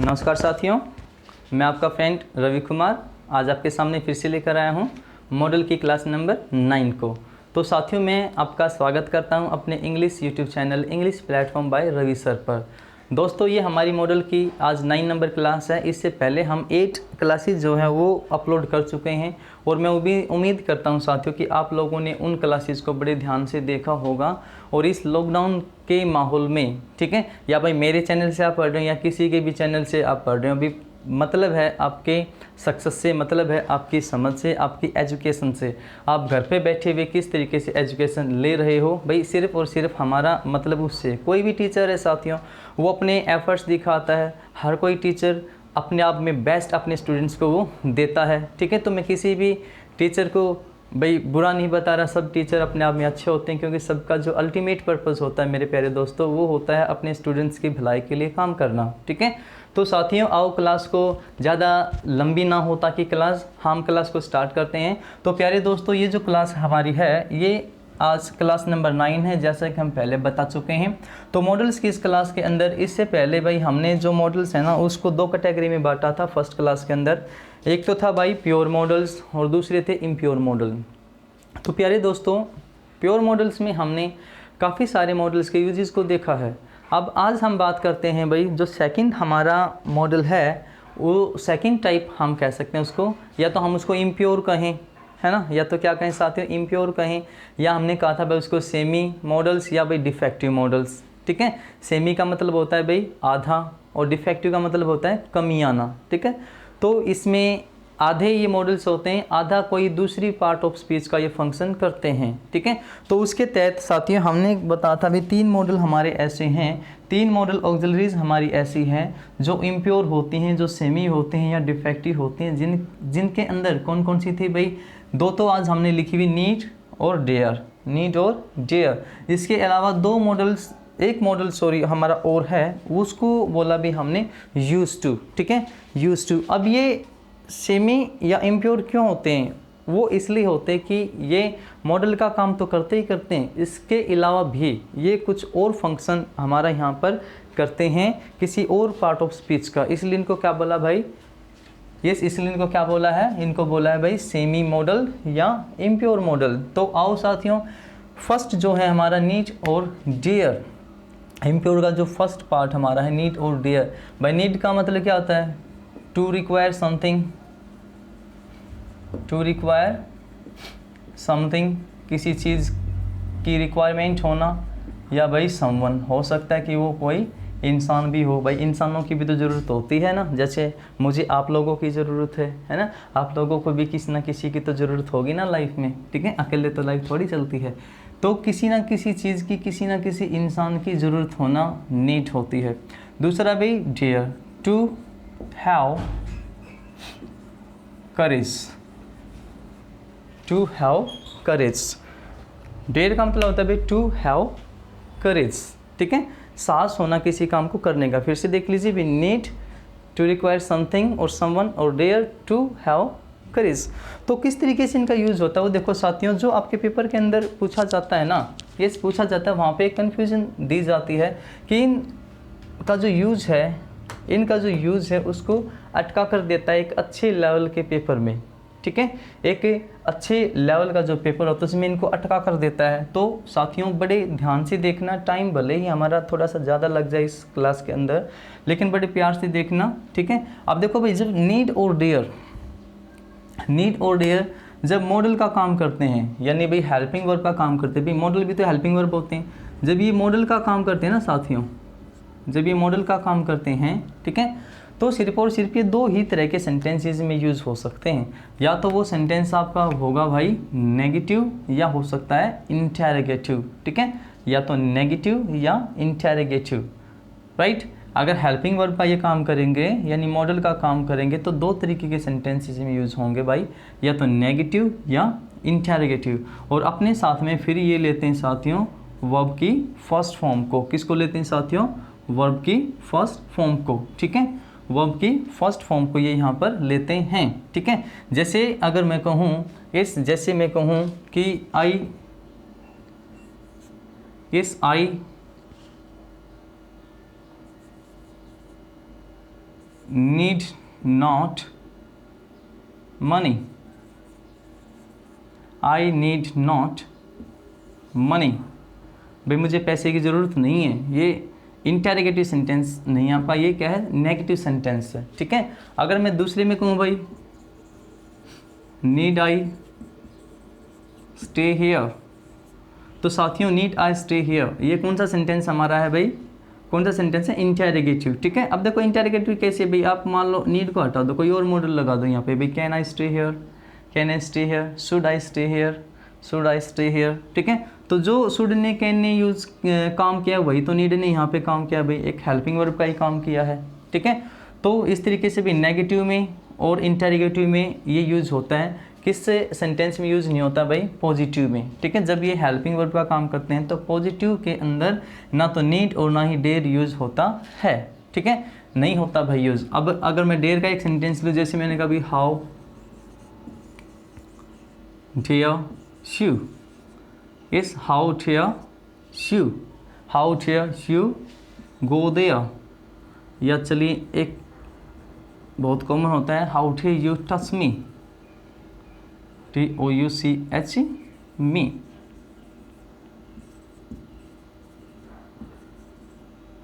नमस्कार साथियों, मैं आपका फ्रेंड रवि कुमार आज आपके सामने फिर से लेकर आया हूँ मॉडल की क्लास नंबर 9 को। तो साथियों, मैं आपका स्वागत करता हूँ अपने English YouTube channel English platform by Ravi sir पर। दोस्तों, ये हमारी मॉडल की आज 9 नंबर क्लास है। इससे पहले हम 8 क्लासेस जो है वो अपलोड कर चुके हैं और मैं भी उम्मीद करता हूं साथियों कि आप लोगों ने उन क्लासेस को बड़े ध्यान से देखा होगा। और इस लॉकडाउन के माहौल में, ठीक है, या भाई मेरे चैनल से आप पढ़ रहे हो या किसी के भी चैनल से आप पढ़ रहे हो, अभी मतलब है आपके सक्सेस से, मतलब है आपकी समझ से, आपकी एजुकेशन से। आप घर पे बैठे हुए किस तरीके से एजुकेशन ले रहे हो भाई, सिर्फ़ और सिर्फ हमारा मतलब उससे। कोई भी टीचर है साथियों, वो अपने एफर्ट्स दिखाता है। हर कोई टीचर अपने आप में बेस्ट अपने स्टूडेंट्स को वो देता है, ठीक है। तो मैं किसी भी टीचर को भाई बुरा नहीं बता रहा, सब टीचर अपने आप में अच्छे होते हैं, क्योंकि सबका जो अल्टीमेट पर्पस होता है मेरे प्यारे दोस्तों, वो होता है अपने स्टूडेंट्स की भलाई के लिए काम करना, ठीक है। तो साथियों, आओ क्लास को ज़्यादा लंबी ना हो ताकि हम क्लास को स्टार्ट करते हैं। तो प्यारे दोस्तों, ये जो क्लास हमारी है ये आज क्लास नंबर 9 है, जैसा कि हम पहले बता चुके हैं। तो मॉडल्स की इस क्लास के अंदर इससे पहले भाई हमने जो मॉडल्स हैं ना उसको 2 कैटेगरी में बांटा था फर्स्ट क्लास के अंदर। एक तो था भाई प्योर मॉडल्स और दूसरे थे इम्प्योर मॉडल। तो प्यारे दोस्तों, प्योर मॉडल्स में हमने काफ़ी सारे मॉडल्स के यूजेस को देखा है। अब आज हम बात करते हैं भाई जो सेकंड हमारा मॉडल है, वो सेकंड टाइप हम कह सकते हैं उसको, या तो हम उसको इम्प्योर कहें, है ना, या तो क्या कहें साथियों, इम्प्योर कहें, या हमने कहा था भाई उसको सेमी मॉडल्स या भाई डिफेक्टिव मॉडल्स, ठीक है। सेमी का मतलब होता है भाई आधा और डिफेक्टिव का मतलब होता है कमी आना, ठीक है। तो इसमें आधे ये मॉडल्स होते हैं, आधा कोई दूसरी पार्ट ऑफ स्पीच का ये फंक्शन करते हैं, ठीक है। तो उसके तहत साथियों हमने बताया था भाई 3 मॉडल हमारे ऐसे हैं, 3 मॉडल ऑक्सिलरीज हमारी ऐसी हैं जो इम्प्योर होती हैं, जो सेमी होते हैं या डिफेक्टिव होते हैं, जिनके अंदर कौन कौन सी थी भाई, 2 तो आज हमने लिखी हुई नीड और डेयर, नीड और डेयर। इसके अलावा 2 मॉडल्स, एक मॉडल सॉरी हमारा और है, उसको बोला भी हमने यूज टू, ठीक है, यूज टू। अब ये सेमी या इम्प्योर क्यों होते हैं? वो इसलिए होते हैं कि ये मॉडल का काम तो करते ही करते हैं, इसके अलावा भी ये कुछ और फंक्शन हमारा यहाँ पर करते हैं किसी और पार्ट ऑफ स्पीच का, इसलिए इनको क्या बोला भाई, यस, इसलिए इनको क्या बोला है, इनको बोला है भाई सेमी मॉडल या इम्प्योर मॉडल। तो आओ साथियों, फर्स्ट जो है हमारा नीड और डियर, इम्प्योर का जो फर्स्ट पार्ट हमारा है नीड और डियर। भाई नीड का मतलब क्या होता है, to require something, to require something, किसी चीज़ की रिक्वायरमेंट होना, या भाई समवन, हो सकता है कि वो कोई इंसान भी हो। भाई इंसानों की भी तो ज़रूरत होती है ना, जैसे मुझे आप लोगों की ज़रूरत है ना, आप लोगों को भी किसी ना किसी की तो ज़रूरत होगी ना लाइफ में, ठीक है, अकेले तो लाइफ थोड़ी चलती है। तो किसी ना किसी चीज़ की, किसी ना किसी इंसान की ज़रूरत होना नीड होती है। दूसरा भाई dear, to have courage, to have courage. Dare का मतलब होता है भाई टू हैव करेज, ठीक है, साहस होना किसी काम को करने का। फिर से देख लीजिए भी, नीड, टू रिक्वायर समथिंग और समवन, और डेयर टू हैव करेज। तो किस तरीके से इनका यूज़ होता है वो देखो साथियों, जो आपके पेपर के अंदर पूछा जाता है ना, ये पूछा जाता है, वहाँ पे एक कन्फ्यूजन दी जाती है कि इनका जो यूज़ है, इनका जो यूज़ है उसको अटका कर देता है एक अच्छे लेवल के पेपर में, ठीक है, एक अच्छे लेवल का जो पेपर होता है उसमें इनको अटका कर देता है। तो साथियों बड़े ध्यान से देखना, टाइम भले ही हमारा थोड़ा सा ज़्यादा लग जाए इस क्लास के अंदर, लेकिन बड़े प्यार से देखना, ठीक है। अब देखो भाई, जब नीड और डेयर, नीड और डेयर जब मॉडल का काम करते हैं, यानी भाई हेल्पिंग वर्ब का काम करते हैं, भाई मॉडल भी तो हेल्पिंग वर्ब होते हैं, जब ये मॉडल का काम करते हैं ना साथियों, जब ये मॉडल का काम करते हैं, ठीक है, तो सिर्फ और सिर्फ ये 2 ही तरह के सेंटेंसेस में यूज़ हो सकते हैं। या तो वो सेंटेंस आपका होगा भाई नेगेटिव, या हो सकता है इंटेरोगेटिव, ठीक है, या तो नेगेटिव या इंटेरोगेटिव, राइट। अगर हेल्पिंग वर्ब का ये काम करेंगे यानी मॉडल का काम करेंगे तो 2 तरीके के सेंटेंसेस में यूज़ होंगे भाई, या तो नेगेटिव या इंटेरोगेटिव। और अपने साथ में फिर ये लेते हैं साथियों वर्ब की फर्स्ट फॉर्म को, किसको लेते हैं साथियों, वर्ब की फर्स्ट फॉर्म को, ठीक है, वर्ब की फर्स्ट फॉर्म को ये यहाँ पर लेते हैं, ठीक है। जैसे अगर मैं कहूँ जैसे मैं कहूँ कि I need not money, I need not money, भाई मुझे पैसे की ज़रूरत नहीं है, ये इंटेरोगेटिव सेंटेंस नहीं है आपका, ये क्या है, नेगेटिव सेंटेंस है, ठीक है। अगर मैं दूसरे में कहूँ भाई नीड आई स्टे हियर, तो साथियों नीड आई स्टे हियर ये कौन सा सेंटेंस हमारा है भाई, कौन सा सेंटेंस है, इंटेरोगेटिव, ठीक है। अब देखो इंटेरोगेटिव कैसे भाई, आप मान लो नीड को हटा दो, कोई और मॉडल लगा दो यहाँ पे भाई, can I stay here, can I stay here, should I stay here, should I stay here, ठीक है। तो जो शुड ने कैन ने यूज़ काम किया वही तो नीड ने यहाँ पे काम किया भाई, एक हेल्पिंग वर्ब का ही काम किया है, ठीक है। तो इस तरीके से भी नेगेटिव में और इंटेरोगेटिव में ये यूज़ होता है, किस सेंटेंस में यूज़ नहीं होता भाई, पॉजिटिव में, ठीक है। जब ये हेल्पिंग वर्ब का काम करते हैं तो पॉजिटिव के अंदर ना तो नीड और ना ही डेयर यूज़ होता है, ठीक है, नहीं होता भाई यूज़। अब अगर मैं डेयर का एक सेंटेंस लूँ, जैसे मैंने कहा भाई how dear she is how dear she, how dear she go there, या चलिए एक बहुत कॉमन होता है how dear you touch me, TOUCH me,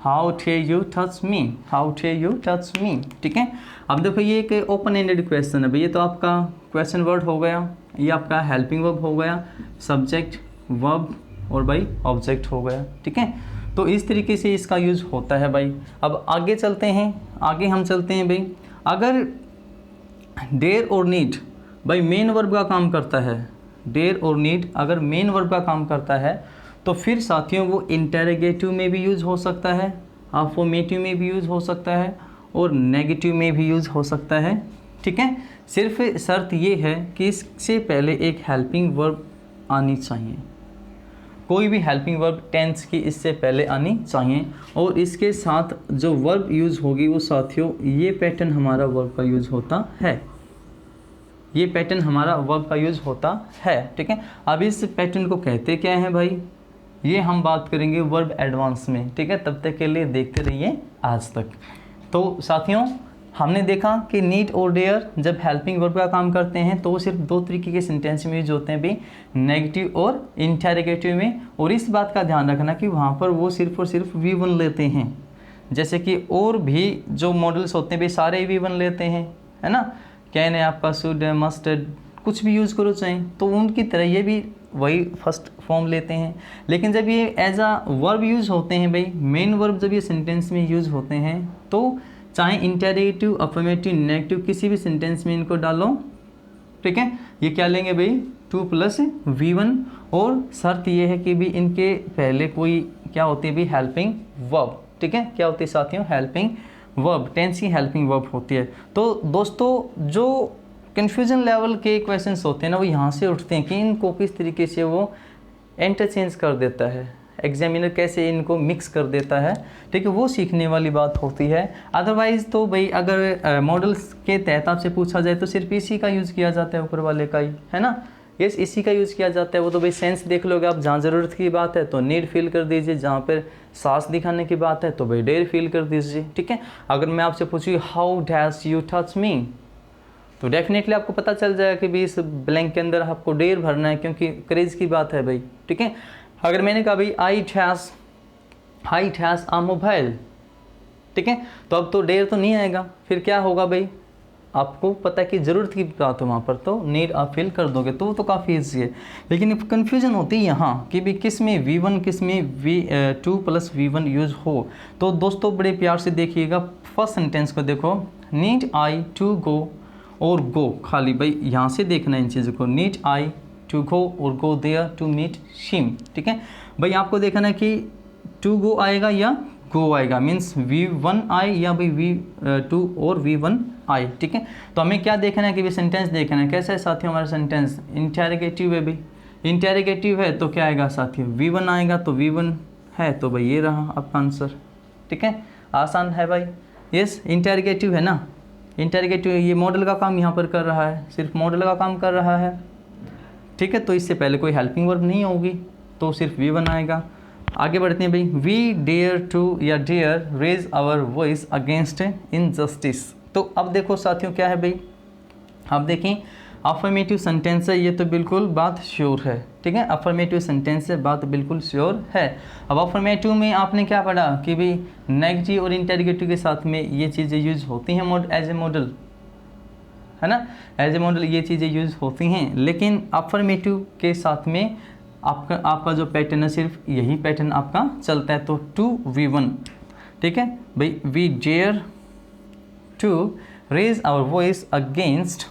how dear you touch me, how dear you touch me, ठीक है। अब देखो ये एक ओपन एंडेड क्वेश्चन है भाई, ये तो आपका क्वेश्चन वर्ड हो गया, ये आपका हेल्पिंग वर्ब हो गया, सब्जेक्ट वर्ब और भाई ऑब्जेक्ट हो गया, ठीक है। तो इस तरीके से इसका यूज़ होता है भाई। अब आगे चलते हैं, आगे हम चलते हैं भाई, अगर डेयर और नीड भाई मेन वर्ब का काम करता है, डेयर और नीड अगर मेन वर्ब का काम करता है तो फिर साथियों वो इंटेरोगेटिव में भी यूज़ हो सकता है, अफर्मेटिव में भी यूज़ हो सकता है और नेगेटिव में भी यूज़ हो सकता है, ठीक है। सिर्फ शर्त ये है कि इससे पहले एक हेल्पिंग वर्ब आनी चाहिए, कोई भी हेल्पिंग वर्ब टेंस की इससे पहले आनी चाहिए, और इसके साथ जो वर्ब यूज़ होगी वो साथियों ये पैटर्न हमारा वर्ब का यूज़ होता है, ये पैटर्न हमारा वर्ब का यूज़ होता है, ठीक है। अब इस पैटर्न को कहते क्या हैं भाई, ये हम बात करेंगे वर्ब एडवांस में, ठीक है। तब तक के लिए देखते रहिए आज तक। तो साथियों हमने देखा कि नीड और डेयर जब हेल्पिंग वर्ब का काम करते हैं तो वो सिर्फ दो तरीके के सेंटेंस में यूज होते हैं भाई, नेगेटिव और इंटेरोगेटिव में। और इस बात का ध्यान रखना कि वहाँ पर वो सिर्फ और सिर्फ V1 लेते हैं, जैसे कि और भी जो मॉडल्स होते हैं भाई सारे V1 लेते हैं, है ना। कैन है आपका, शुड है, मस्ट है, कुछ भी यूज़ करो चाहे, तो उनकी तरह ये भी वही फर्स्ट फॉर्म लेते हैं। लेकिन जब ये एज आ वर्ब यूज़ होते हैं भाई, मेन वर्ब जब ये सेंटेंस में यूज़ होते हैं तो चाहे इंटेरोगेटिव, अफर्मेटिव, नेगेटिव किसी भी सेंटेंस में इनको डालो, ठीक है। ये क्या लेंगे भाई 2 + V1, और शर्त ये है कि भी इनके पहले कोई क्या होती है भाई हेल्पिंग वर्ब, ठीक है। क्या होती है साथियों, हेल्पिंग वर्ब, टेंस की हेल्पिंग वर्ब होती है। तो दोस्तों जो कन्फ्यूजन लेवल के क्वेश्चंस होते हैं ना वो यहाँ से उठते हैं कि इनको किस तरीके से वो इंटरचेंज कर देता है, एग्जामिनर कैसे इनको मिक्स कर देता है, ठीक है, वो सीखने वाली बात होती है। अदरवाइज़ तो भाई अगर मॉडल्स के तहत आपसे पूछा जाए तो सिर्फ इसी का यूज़ किया जाता है, ऊपर वाले का ही, है ना, यस इसी का यूज़ किया जाता है। वो तो भाई सेंस देख लोगे आप, जहाँ ज़रूरत की बात है तो नीड फील कर दीजिए, जहाँ पर सांस दिखाने की बात है तो भाई डेयर फील कर दीजिए, ठीक है। अगर मैं आपसे पूछूँ हाउ डैश यू टच मी, तो डेफिनेटली आपको पता चल जाएगा कि भाई इस ब्लैंक के अंदर आपको डेयर भरना है, क्योंकि क्रेज़ की बात है भाई, ठीक है। अगर मैंने कहा भाई आई हैज़ आ मोबाइल, ठीक है, तो अब तो डेयर तो नहीं आएगा, फिर क्या होगा भाई, आपको पता है कि ज़रूरत की बात है वहाँ पर तो नीड आप फिल कर दोगे, तो वो तो काफ़ी ईजी है। लेकिन कन्फ्यूजन होती है यहाँ कि भाई किस में V1 किस में 2 + V1 यूज़ हो। तो दोस्तों बड़े प्यार से देखिएगा, फर्स्ट सेंटेंस को देखो, नीड आई टू गो और गो, खाली भाई यहाँ से देखना है इन चीज़ों को, नीड आई टू गो और गो देयर टू मीट शिम, ठीक है। भाई आपको देखना है कि टू गो आएगा या गो आएगा, मीन्स V1 आए या भाई V2 और V1 आए, ठीक है। तो हमें क्या देखना है कि भाई सेंटेंस देखना है कैसा है साथियों, हमारा सेंटेंस इंटेरोगेटिव है भाई, इंटेरोगेटिव है तो क्या आएगा साथियों, V1 आएगा, तो V1 है तो भाई ये रहा आपका आंसर, ठीक है। आसान है भाई, यस इंटेरोगेटिव है ना, इंटेरोगेटिव ये मॉडल का काम यहाँ पर कर रहा है, सिर्फ मॉडल का काम कर रहा है, ठीक है। तो इससे पहले कोई हेल्पिंग वर्ब नहीं होगी तो सिर्फ V1 आएगा। आगे बढ़ते हैं भाई, वी डेयर टू या dare raise our voice against injustice. तो अब देखो साथियों क्या है भाई, अब देखें अफर्मेटिव सेंटेंस है, ये तो बिल्कुल बात श्योर है, ठीक है, अफर्मेटिव सेंटेंस से बात बिल्कुल श्योर है। अब अफर्मेटिव में आपने क्या पढ़ा कि भाई नेगेटिव और इंटेरोगेटिव के साथ में ये चीज़ें यूज होती हैं एज ए मॉडल, है ना, एज ए मॉडल ये चीज़ें यूज होती हैं, लेकिन अफर्मेटिव के साथ में आपका जो पैटर्न है सिर्फ यही पैटर्न आपका चलता है। तो 2v1, ठीक है भाई, we dare to raise our voice against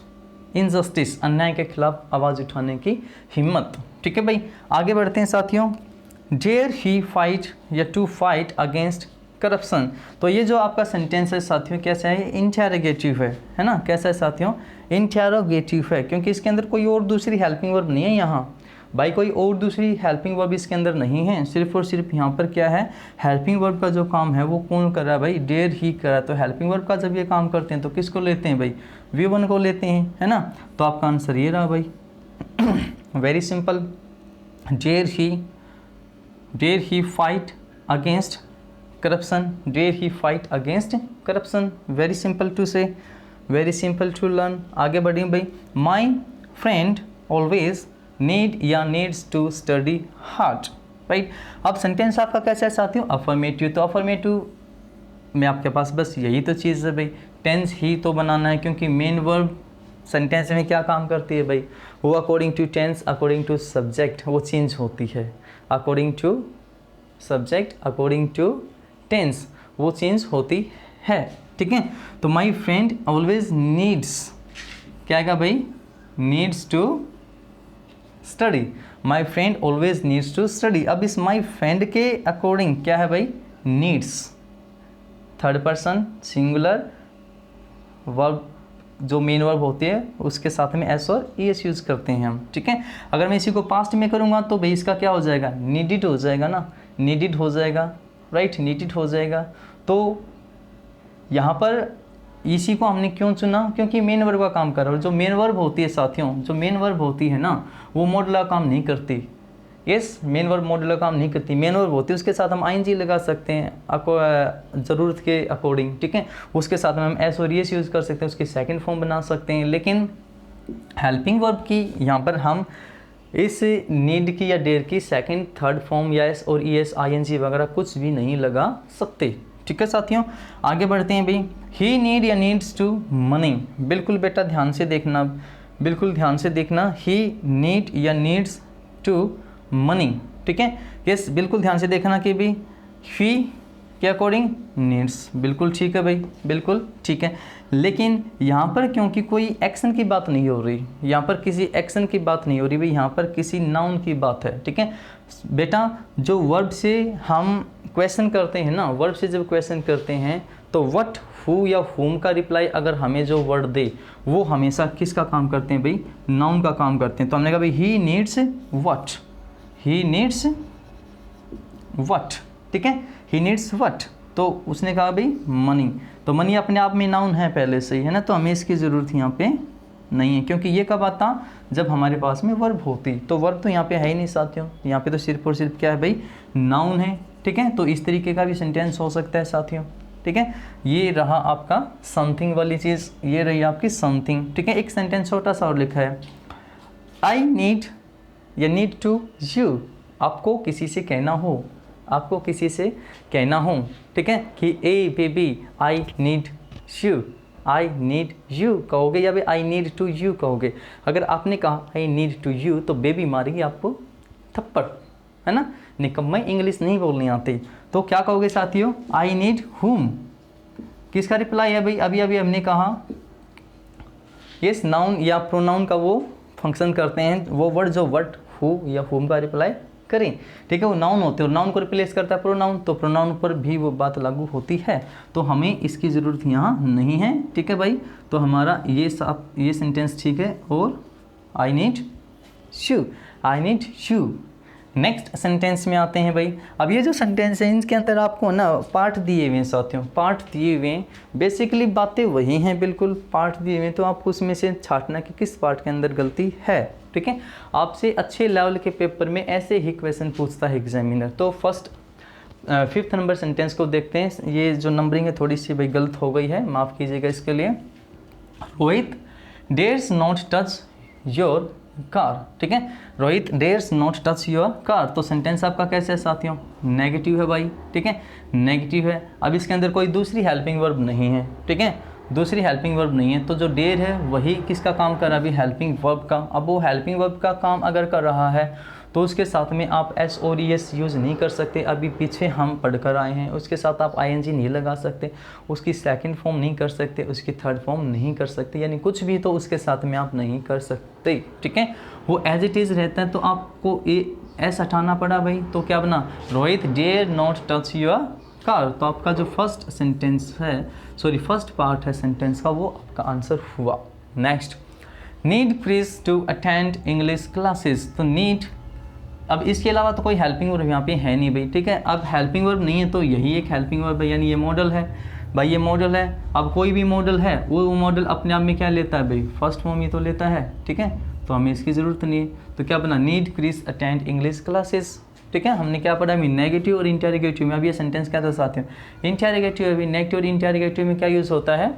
injustice, अन्याय के खिलाफ आवाज़ उठाने की हिम्मत, ठीक है भाई। आगे बढ़ते हैं साथियों, डेयर ही फाइट या टू फाइट अगेंस्ट करप्शन। तो ये जो आपका सेंटेंस है साथियों कैसा है, इंटेरोगेटिव है ना, कैसा है साथियों, इंटेरोगेटिव है, क्योंकि इसके अंदर कोई और दूसरी हेल्पिंग वर्ब नहीं है यहाँ भाई, कोई और दूसरी हेल्पिंग वर्ब इसके अंदर नहीं है, सिर्फ और सिर्फ यहाँ पर क्या है, हेल्पिंग वर्ब का जो काम है वो कौन कर रहा है भाई, डेयर ही कर रहा है। तो हेल्पिंग वर्ब का जब ये काम करते हैं तो किसको लेते हैं भाई, V1 को लेते हैं, है ना। तो आपका आंसर ये रहा भाई, very simple, dare he fight against corruption, dare he fight against corruption, very simple to say, very simple to learn. आगे बढ़िए भाई, माई फ्रेंड ऑलवेज नीड या needs to study hard, right. अब सेंटेंस आपका कैसा है साथियों, अफर्मेटिव। तो अफर्मेटिव में आपके पास बस यही तो चीज़ है भाई, टेंस ही तो बनाना है, क्योंकि मेन वर्ब सेंटेंस में क्या काम करती है भाई, वो according to tense, according to subject वो चेंज होती है, according to subject, according to tense वो चेंज होती है, ठीक है। तो माई फ्रेंड ऑलवेज नीड्स, क्या आएगा भाई, needs to study, my friend always needs to study. अब इस माई फ्रेंड के अकॉर्डिंग क्या है भाई, needs, third person singular verb, जो मेन वर्ब होती है उसके साथ में एस और ईएस यूज़ करते हैं हम, ठीक है। अगर मैं इसी को पास्ट में करूँगा तो भाई इसका क्या हो जाएगा, नीडिड हो जाएगा ना, नीडिड हो जाएगा, राइट, नीडिड हो जाएगा। तो यहाँ पर इसी को हमने क्यों चुना, क्योंकि मेन वर्ब का काम कर रहा है, और जो मेन वर्ब होती है साथियों, जो मेन वर्ब होती है ना वो मॉडल का काम नहीं करती, यस, मेन वर्ब मॉडल का काम नहीं करती, मेन वर्ब होती है उसके साथ हम आईएनजी लगा सकते हैं ज़रूरत के अकॉर्डिंग, ठीक है, उसके साथ में हम एस और ईएस यूज़ कर सकते हैं, उसकी सेकंड फॉर्म बना सकते हैं। लेकिन हेल्पिंग वर्ब की यहाँ पर हम इस नीड की या डेयर की सेकंड थर्ड फॉर्म या एस और ईएस आईएनजी वगैरह कुछ भी नहीं लगा सकते, ठीक है साथियों। आगे बढ़ते हैं भाई, ही नीड या नीड्स टू मनी, बिल्कुल बेटा ध्यान से देखना, बिल्कुल ध्यान से देखना, ही नीड या नीड्स टू मनी, ठीक है, यस, बिल्कुल ध्यान से देखना कि भाई ही के अकॉर्डिंग नीड्स, बिल्कुल ठीक है भाई, बिल्कुल ठीक है। लेकिन यहाँ पर क्योंकि कोई एक्शन की बात नहीं हो रही, यहाँ पर किसी एक्शन की बात नहीं हो रही भाई, यहाँ पर किसी नाउन की बात है, ठीक है बेटा। जो वर्ब से हम क्वेश्चन करते हैं ना, वर्ब से जब क्वेश्चन करते हैं तो व्हाट, हु या हुम का रिप्लाई अगर हमें जो वर्ड दे वो हमेशा किसका काम करते हैं भाई, नाउन का काम करते हैं। तो हमने कहा भाई he needs what, he needs what, ठीक है, ही नीड्स व्हाट, तो उसने कहा भाई मनी, तो मनी अपने आप में नाउन है पहले से ही, है ना, तो हमें इसकी ज़रूरत यहाँ पे नहीं है, क्योंकि ये कब आता जब हमारे पास में वर्ब होती, तो वर्ब तो यहाँ पे है ही नहीं साथियों, यहाँ पे तो सिर्फ और सिर्फ क्या है भाई, नाउन है, ठीक है। तो इस तरीके का भी सेंटेंस हो सकता है साथियों, ठीक है। ये रहा आपका समथिंग वाली चीज़, ये रही आपकी समथिंग, ठीक है। एक सेंटेंस छोटा सा और लिखा है, आई नीड या नीड टू यू, आपको किसी से कहना हो, आपको किसी से कहना हो, ठीक है, कि ए baby I need you, I need you कहोगे या भाई आई नीड टू यू कहोगे। अगर आपने कहा आई नीड टू यू तो बेबी मारेगी आपको थप्पड़, है ना, निकम्मे इंग्लिश नहीं बोलनी आती, तो क्या कहोगे साथियों, आई नीड हुम, किसका रिप्लाई है भाई, अभी अभी हमने कहा यस, नाउन या प्रोनाउन का वो फंक्शन करते हैं, वो वर्ड जो वर्ड हु या हुम का रिप्लाई करें, ठीक है, वो नाउन होते हैं और नाउन को रिप्लेस करता है प्रोनाउन, तो प्रोनाउन पर भी वो बात लागू होती है, तो हमें इसकी ज़रूरत यहाँ नहीं है, ठीक है भाई। तो हमारा ये सेंटेंस ठीक है, और I need shoe, I need shoe. Next sentence में आते हैं भाई, अब ये जो सेंटेंस है इनके अंदर आपको ना पार्ट दिए हुए हैं साथियों, पार्ट दिए हुए हैं, बेसिकली बातें वही हैं, बिल्कुल पार्ट दिए हुए हैं, तो आपको उसमें से छांटना कि किस पार्ट के अंदर गलती है, ठीक है, आपसे अच्छे लेवल के पेपर में ऐसे ही क्वेश्चन पूछता है एग्जामिनर। तो फर्स्ट 5th नंबर सेंटेंस को देखते हैं। ये जो नंबरिंग है थोड़ी सी भाई गलत हो गई है, माफ़ कीजिएगा इसके लिए। Rohit dares not touch your car, ठीक है, Rohit dares not touch your car. तो सेंटेंस आपका कैसे है साथियों, नेगेटिव है भाई, ठीक है, नेगेटिव है। अब इसके अंदर कोई दूसरी हेल्पिंग वर्ब नहीं है, ठीक है, दूसरी हेल्पिंग वर्ब नहीं है। तो जो डेयर है वही किसका काम कर रहा है अभी, हेल्पिंग वर्ब का। अब वो हेल्पिंग वर्ब का काम अगर कर रहा है तो उसके साथ में आप एस और एस यूज़ नहीं कर सकते। अभी पीछे हम पढ़कर आए हैं, उसके साथ आप ING नहीं लगा सकते, उसकी सेकंड फॉर्म नहीं कर सकते, उसकी थर्ड फॉर्म नहीं कर सकते, यानी कुछ भी तो उसके साथ में आप नहीं कर सकते, ठीक है। वो एज इट इज़ रहता है तो आपको एस हटाना पड़ा भाई। तो क्या बना, Rohit dare not touch your car. तो आपका जो फर्स्ट सेंटेंस है, सॉरी फर्स्ट पार्ट है सेंटेंस का, वो आपका आंसर हुआ। Next, need Chris to attend English classes. तो नीड, अब इसके अलावा तो कोई हेल्पिंग वर्ब यहाँ पे है नहीं भाई, ठीक है। अब हेल्पिंग वर्ब नहीं है तो यही एक हेल्पिंग वर्ब है, यानी ये मॉडल है भाई, ये मॉडल है। अब कोई भी मॉडल है वो मॉडल अपने आप में क्या लेता है भाई, फर्स्ट फॉर्म ही तो लेता है, ठीक है। तो हमें इसकी ज़रूरत नहीं है। तो क्या बना, need Chris attend English classes, ठीक है। हमने क्या पढ़ा अभी, नेगेटिव और इंटेरोगेटिव में। अब ये सेंटेंस क्या था साथियों, इंटेरोगेटिव। अभी नेगेटिव और इंटेरोगेटिव में क्या यूज़ होता है,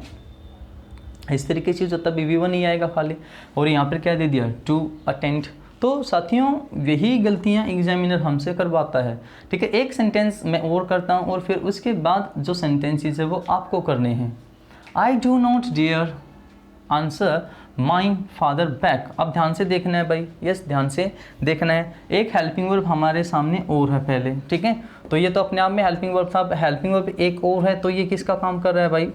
इस तरीके से यूज़ होता है, अभी V1 ही आएगा खाली, और यहाँ पर क्या दे दिया, टू अटेंड। तो साथियों यही गलतियां एग्जामिनर हमसे करवाता है, ठीक है। एक सेंटेंस मैं और करता हूं और फिर उसके बाद जो सेंटेंसेस है वो आपको करने हैं। I do not dare answer my father back. अब ध्यान से देखना है भाई, यस ध्यान से देखना है। एक हेल्पिंग वर्ब हमारे सामने और है पहले, ठीक है। तो ये तो अपने आप में हेल्पिंग वर्ब था, हेल्पिंग वर्ब एक और है, तो ये किसका काम कर रहा है भाई,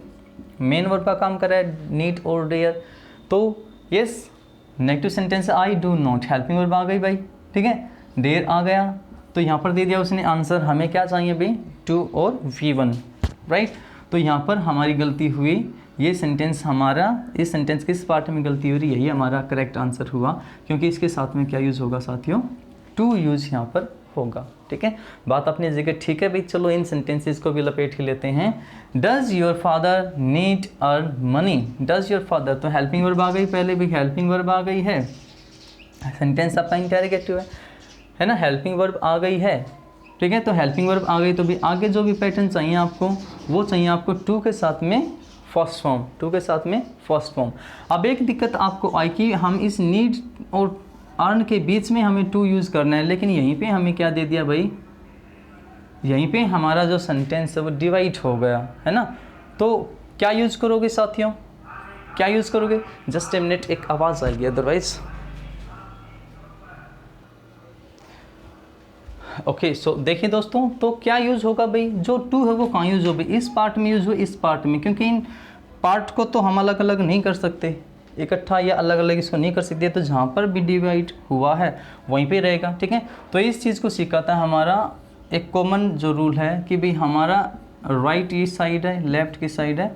मेन वर्ब का काम कर रहा है, नीड और डेयर। तो yes negative sentence I do not, helping verb आ गई भाई, ठीक है, डेयर आ गया। तो यहाँ पर दे दिया उसने आंसर, हमें क्या चाहिए भाई, टू और V1, राइट। तो यहाँ पर हमारी गलती हुई, ये सेंटेंस हमारा, इस सेंटेंस किस पार्ट में गलती हो रही है, यही हमारा करेक्ट आंसर हुआ, क्योंकि इसके साथ में क्या यूज़ होगा साथियों, टू यूज़ यहाँ पर होगा, ठीक है। बात अपनी जगह ठीक है भाई। चलो इन सेंटेंसेस को भी लपेट के लेते हैं। Does your father need earn money, does your father, तो हेल्पिंग वर्ब आ गई पहले भी, हेल्पिंग वर्ब आ गई है, सेंटेंस आपका इंटेरोगेटिव है ना, हेल्पिंग वर्ब आ गई है, ठीक है। तो हेल्पिंग वर्ब आ गई तो भी आगे जो भी पैटर्न चाहिए आपको, वो चाहिए आपको टू के साथ में फर्स्ट फॉर्म, टू के साथ में फर्स्ट फॉर्म। अब एक दिक्कत आपको आई कि हम इस नीड और अर्न के बीच में हमें टू यूज़ करना है, लेकिन यहीं पे हमें क्या दे दिया भाई, यहीं पे हमारा जो सेंटेंस है वो डिवाइड हो गया, है ना। तो क्या यूज़ करोगे साथियों, क्या यूज़ करोगे, जस्ट ए मिनट, एक आवाज़ आएगी अदरवाइज। ओके, सो देखिए दोस्तों, तो क्या यूज़ होगा भाई, जो टू है वो कहाँ यूज़ हो भाई, इस पार्ट में यूज़ हो, इस पार्ट में, क्योंकि इन पार्ट को तो हम अलग अलग नहीं कर सकते, इकट्ठा या अलग अलग इसको नहीं कर सकते। तो जहाँ पर भी डिवाइड हुआ है वहीं पे रहेगा, ठीक है। तो इस चीज़ को सिखाता है हमारा एक कॉमन जो रूल है कि भाई हमारा राइट इस साइड है, लेफ़्ट की साइड है,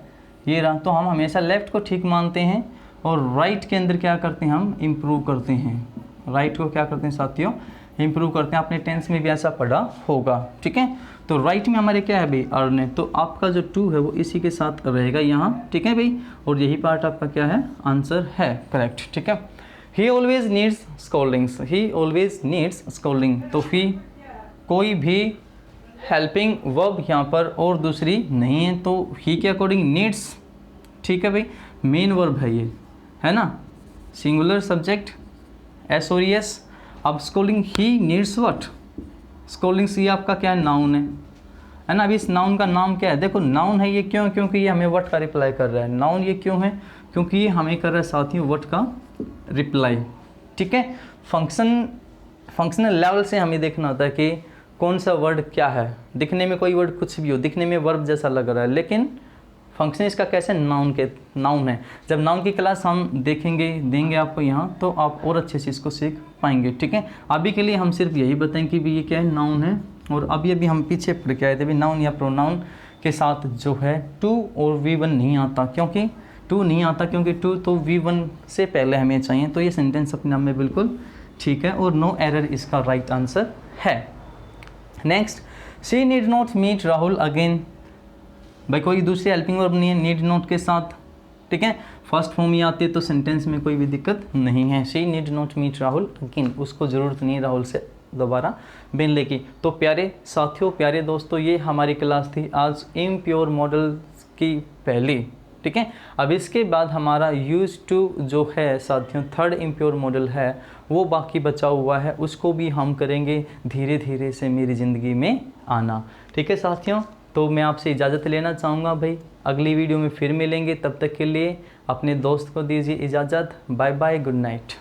ये रहा। तो हम हमेशा लेफ़्ट को ठीक मानते हैं और राइट के अंदर क्या करते हैं, हम इम्प्रूव करते हैं, राइट को क्या करते हैं साथियों, इम्प्रूव करते हैं। आपने टेंस में भी ऐसा पढ़ा होगा, ठीक है। तो राइट में हमारे क्या है भाई, अर्न है, तो आपका जो टू है वो इसी के साथ रहेगा यहाँ, ठीक है भाई। और यही पार्ट आपका क्या है, आंसर है करेक्ट, ठीक है। He always needs scoldings, he always needs scolding. तो ही कोई भी हेल्पिंग वर्ब यहाँ पर और दूसरी नहीं है, तो ही के अकॉर्डिंग नीड्स, ठीक है भाई, मेन वर्ब है ये, है ना, सिंगुलर सब्जेक्ट एस और एस। अब scolding, he needs what, scolding ये आपका क्या है, नाउन है ना। अभी इस नाउन का नाम क्या है, देखो नाउन है ये क्यों, क्योंकि ये हमें व्हाट का रिप्लाई कर रहा है। नाउन ये क्यों है, क्योंकि ये हमें कर रहा है साथियों व्हाट का रिप्लाई, ठीक है। फंक्शनल लेवल से हमें देखना होता है कि कौन सा वर्ड क्या है, दिखने में कोई वर्ड कुछ भी हो, दिखने में वर्ब जैसा लग रहा है, लेकिन फंक्शन इसका कैसे, नाउन है। जब नाउन की क्लास हम देंगे आपको यहाँ, तो आप और अच्छे से इसको सीख पाएंगे, ठीक है। अभी के लिए हम सिर्फ यही बताएं कि भी ये क्या है, नाउन है। और अभी हम पीछे पढ़ के आए थे भी, नाउन या प्रोनाउन के साथ जो है टू और V1 नहीं आता, क्योंकि टू नहीं आता, क्योंकि टू तो V1 से पहले हमें चाहिए। तो ये सेंटेंस अपने आप में बिल्कुल ठीक है और नो एरर इसका राइट आंसर है। Next, she need not meet Rahul again. भाई कोई दूसरी हेल्पिंग वर्ब नहीं है नीड नॉट के साथ, ठीक है। फर्स्ट फॉर्म ही आती है तो सेंटेंस में कोई भी दिक्कत नहीं है। She need not meet Rahul again, उसको ज़रूरत नहीं राहुल से दोबारा मिलने की। तो प्यारे साथियों, प्यारे दोस्तों, ये हमारी क्लास थी आज इम्प्योर मॉडल की पहली, ठीक है। अब इसके बाद हमारा यूज टू जो है साथियों थर्ड इम्प्योर मॉडल है वो बाकी बचा हुआ है, उसको भी हम करेंगे धीरे धीरे से मेरी ज़िंदगी में आना, ठीक है साथियों। तो मैं आपसे इजाज़त लेना चाहूँगा भाई, अगली वीडियो में फिर मिलेंगे, तब तक के लिए अपने दोस्त को दीजिए इजाज़त। Bye bye, good night.